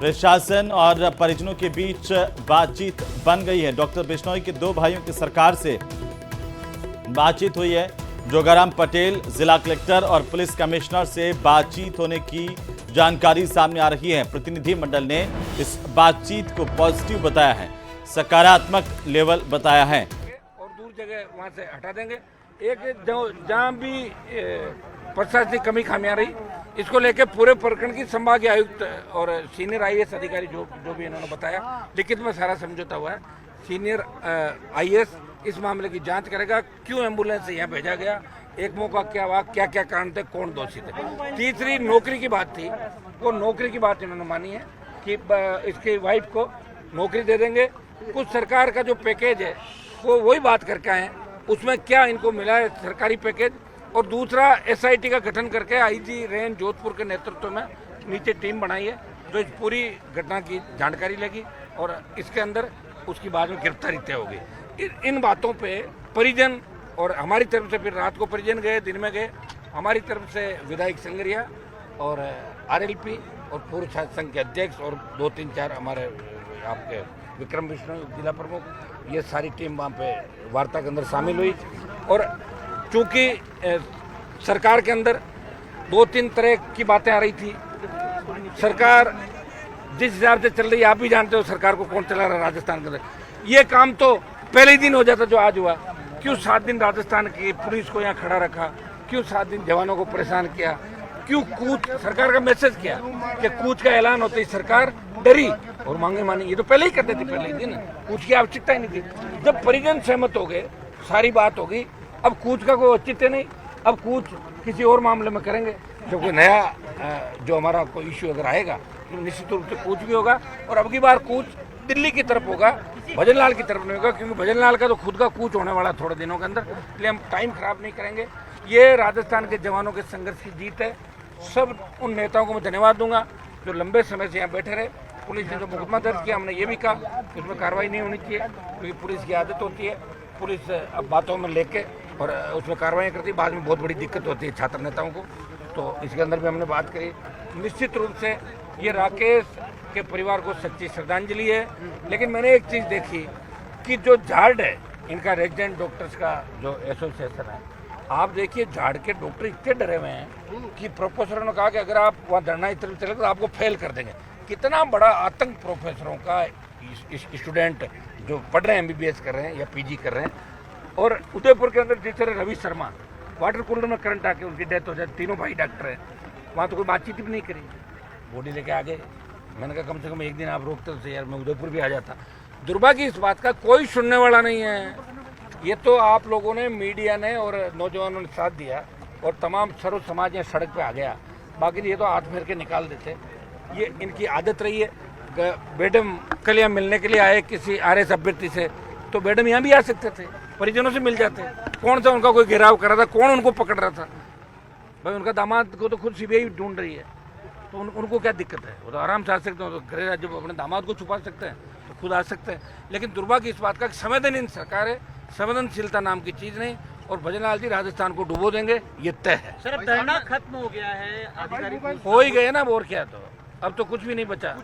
प्रशासन और परिजनों के बीच बातचीत बन गई है। डॉक्टर बिश्नोई के दो भाइयों की सरकार से बातचीत हुई है। जोगाराम पटेल जिला कलेक्टर और पुलिस कमिश्नर से बातचीत होने की जानकारी सामने आ रही है। प्रतिनिधिमंडल ने इस बातचीत को पॉजिटिव बताया है, सकारात्मक लेवल बताया है। और दूर जगह वहां से हटा देंगे। एक जहां भी प्रशासनिक कमी खामियां रही, इसको लेकर पूरे प्रखंड की संभागीय आयुक्त और सीनियर आईएएस अधिकारी जो भी इन्होंने बताया, लिखित में सारा समझौता हुआ है। सीनियर आईएएस इस मामले की जांच करेगा, क्यों एम्बुलेंस यहाँ भेजा गया, एक मौका क्या हुआ, क्या क्या कारण थे, कौन दोषी थे। तीसरी नौकरी की बात थी, वो नौकरी की बात इन्होंने मानी है कि इसकी वाइफ को नौकरी दे देंगे। कुछ सरकार का जो पैकेज है वो वही बात करके आए, उसमें क्या इनको मिला है सरकारी पैकेज। और दूसरा एसआईटी का गठन करके आईजी रेंज जोधपुर के नेतृत्व में नीचे टीम बनाई है, जो इस पूरी घटना की जानकारी लेगी और इसके अंदर उसकी बाद में गिरफ्तारी तय होगी। इन बातों पे परिजन और हमारी तरफ से, फिर रात को परिजन गए, दिन में गए, हमारी तरफ से विधायक संगरिया और आरएलपी और पूर्व छात्र संघ के अध्यक्ष और 2-3-4 हमारे आपके विक्रम विष्णु जिला प्रमुख, ये सारी टीम वहाँ पे वार्ता के अंदर शामिल हुई। और चूंकि सरकार के अंदर 2-3 तरह की बातें आ रही थी, सरकार जिस हिसाब से चल रही है, आप भी जानते हो सरकार को कौन चला रहा है राजस्थान के अंदर। ये काम तो पहले ही दिन हो जाता जो आज हुआ। क्यों 7 दिन राजस्थान की पुलिस को यहाँ खड़ा रखा, क्यों 7 दिन जवानों को परेशान किया, क्यों कूच, सरकार का मैसेज किया कि कूच का ऐलान होते ही सरकार डरी और मांगे मानी। ये तो पहले ही करते थे, पहले ही दिन कूच की आवश्यकता ही नहीं थी। जब परिजन सहमत हो गए, सारी बात हो गई, अब कूच का कोई औचित्य नहीं। अब कूच किसी और मामले में करेंगे, जो कोई नया जो हमारा कोई इश्यू अगर आएगा तो निश्चित रूप से कूच भी होगा। और अब की बार कूच दिल्ली की तरफ होगा, भजनलाल की तरफ नहीं होगा, क्योंकि भजनलाल का तो खुद का कूच होने वाला थोड़े दिनों के अंदर, इसलिए हम टाइम खराब नहीं करेंगे। ये राजस्थान के जवानों के संघर्ष की जीत है। सब उन नेताओं को मैं धन्यवाद दूंगा जो लंबे समय से यहाँ बैठे रहे। पुलिस ने जो मुकदमा दर्ज किया, हमने ये भी कहा कि उसमें कार्रवाई नहीं होनी चाहिए, क्योंकि पुलिस की आदत होती है, पुलिस अब बातों में लेके और उसमें कार्रवाई करती है, बाद में बहुत बड़ी दिक्कत होती है छात्र नेताओं को। तो इसके अंदर भी हमने बात करी। निश्चित रूप से ये राकेश के परिवार को सच्ची श्रद्धांजलि है। लेकिन मैंने एक चीज़ देखी कि जो झाड़ है इनका रेजिडेंट डॉक्टर्स का जो एसोसिएशन है, आप देखिए झाड़ के डॉक्टर इतने डरे हुए हैं कि प्रोफेसरों ने कहा कि अगर आप वहाँ धरना इस तरफ चले तो आपको फेल कर देंगे। कितना बड़ा आतंक प्रोफेसरों का, स्टूडेंट जो पढ़ रहे हैं, एमबीबीएस कर रहे हैं या पीजी कर रहे हैं। और उदयपुर के अंदर जिस तरह रवि शर्मा वाटर कूलर में करंट आके उनकी डेथ हो जाए, तीनों भाई डॉक्टर हैं, वहाँ तो कोई बातचीत भी नहीं करी, बॉडी लेके आ गए। मैंने कहा कम से कम एक दिन आप रोकते तो यार, मैं उदयपुर भी आ जाता। दुर्भाग्य इस बात का कोई सुनने वाला नहीं है। ये तो आप लोगों ने, मीडिया ने और नौजवानों ने साथ दिया और तमाम सर्व समाज यहाँ सड़क पे आ गया, बाकी ये तो हाथ फेर के निकाल देते। ये इनकी आदत रही है। मैडम कल यहाँ मिलने के लिए आए किसी आरएस अभ्यर्थी से, तो मैडम यहाँ भी आ सकते थे, परिजनों से मिल जाते। कौन सा उनका कोई घेराव कर रहा था, कौन उनको पकड़ रहा था? भाई उनका दामाद को तो खुद सीबीआई ढूंढ रही है, तो उनको क्या दिक्कत है? वो तो आराम से आ सकते हैं, तो गृह जब अपने दामाद को छुपा सकते हैं तो खुद आ सकते हैं। लेकिन दुर्भाग्य इस बात का संवेदनहीन सरकार है, संवेदनशीलता नाम की चीज़ नहीं। और भजनलाल जी राजस्थान को डुबो देंगे, ये तय है। सर अब धरना खत्म हो गया है, अधिकारी हो ही गए ना, और क्या, तो अब तो कुछ भी नहीं बचा।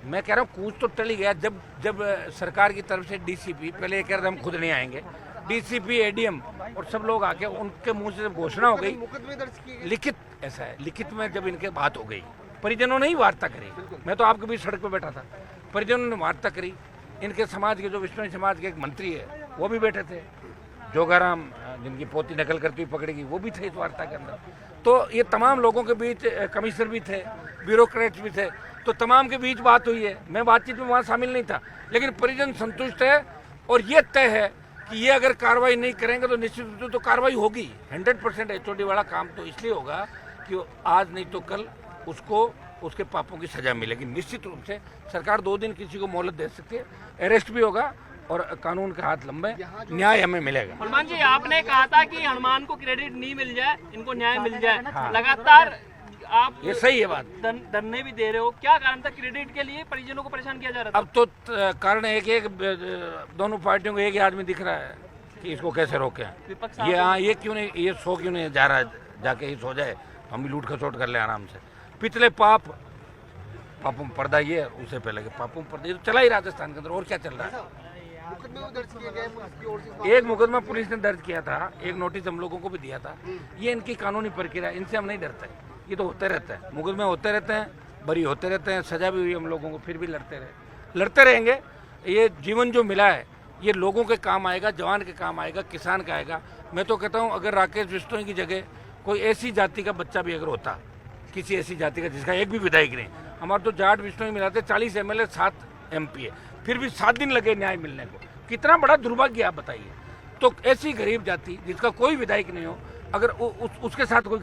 मैं कह रहा हूँ कूच तो टल ही गया। जब सरकार की तरफ से डीसीपी, पहले ये कह रहे थे हम खुद नहीं आएंगे, डीसीपी, एडीएम और सब लोग आके उनके मुंह से जब घोषणा हो गई, लिखित, ऐसा है लिखित में जब इनके बात हो गई, परिजनों ने ही वार्ता करी। मैं तो आपके बीच सड़क पे बैठा था, परिजनों ने वार्ता करी। इनके समाज के, जो विष्णु समाज के एक मंत्री है, वो भी बैठे थे। जोगाराम जिनकी पोती नकल करती हुई पकड़ेगी, वो भी थे इस वार्ता के अंदर। तो ये तमाम लोगों के बीच, कमिश्नर भी थे, ब्यूरोक्रेट्स भी थे, तो तमाम के बीच बात हुई है। मैं बातचीत में वहाँ शामिल नहीं था, लेकिन परिजन संतुष्ट है। और ये तय है कि ये अगर कार्रवाई नहीं करेंगे तो निश्चित रूप से तो कार्रवाई होगी। 100% एचओडी वाला काम तो इसलिए होगा कि आज नहीं तो कल उसको उसके पापों की सजा मिलेगी। निश्चित रूप से सरकार 2 दिन किसी को मोहलत दे सकती है, अरेस्ट भी होगा और कानून का हाथ लंबे, न्याय हमें मिलेगा। हनुमान जी, आपने कहा था कि हनुमान को क्रेडिट नहीं मिल जाए, इनको न्याय मिल जाए। हाँ। लगातार आप ये सही है बात, धरने भी दे रहे हो, क्या कारण था? क्रेडिट के लिए परिजनों को परेशान किया जा रहा था। अब तो कारण एक दोनों पार्टियों को एक ही आदमी दिख रहा है कि इसको कैसे रोके। ये हाँ, ये क्यों नहीं, ये सो क्यों नहीं जा रहा है, जाके ही सो जाए, हम भी लूट खसोट कर ले आराम से। पिछले पाप पापुम पर्दा ये उससे पहले के पापुम पर्दा ये तो चला ही राजस्थान के अंदर, और क्या चल रहा है। एक मुकदमा पुलिस ने दर्ज किया था, एक नोटिस हम लोगों को भी दिया था। ये इनकी कानूनी प्रक्रिया, इनसे हम नहीं डरते, ये तो होते रहता है, मुकदमे होते रहते हैं, बरी होते रहते हैं, सजा भी हुई हम लोगों को, फिर भी लड़ते रहेंगे। ये जीवन जो मिला है ये लोगों के काम आएगा, जवान के काम आएगा, किसान का आएगा। मैं तो कहता हूँ अगर राकेश बिश्नोई की जगह कोई ऐसी जाति का बच्चा भी अगर होता, किसी ऐसी जाति का जिसका एक भी विधायक नहीं, हमारे तो जाट बिश्नोई मिलाते 40 MLA 7 MP है, फिर भी 7 दिन लगे न्याय मिलने को। कितना बड़ा दुर्भाग्य आप बताइए। तो ऐसी गरीब जाति जिसका कोई विधायक नहीं हो, अगर उसके साथ कोई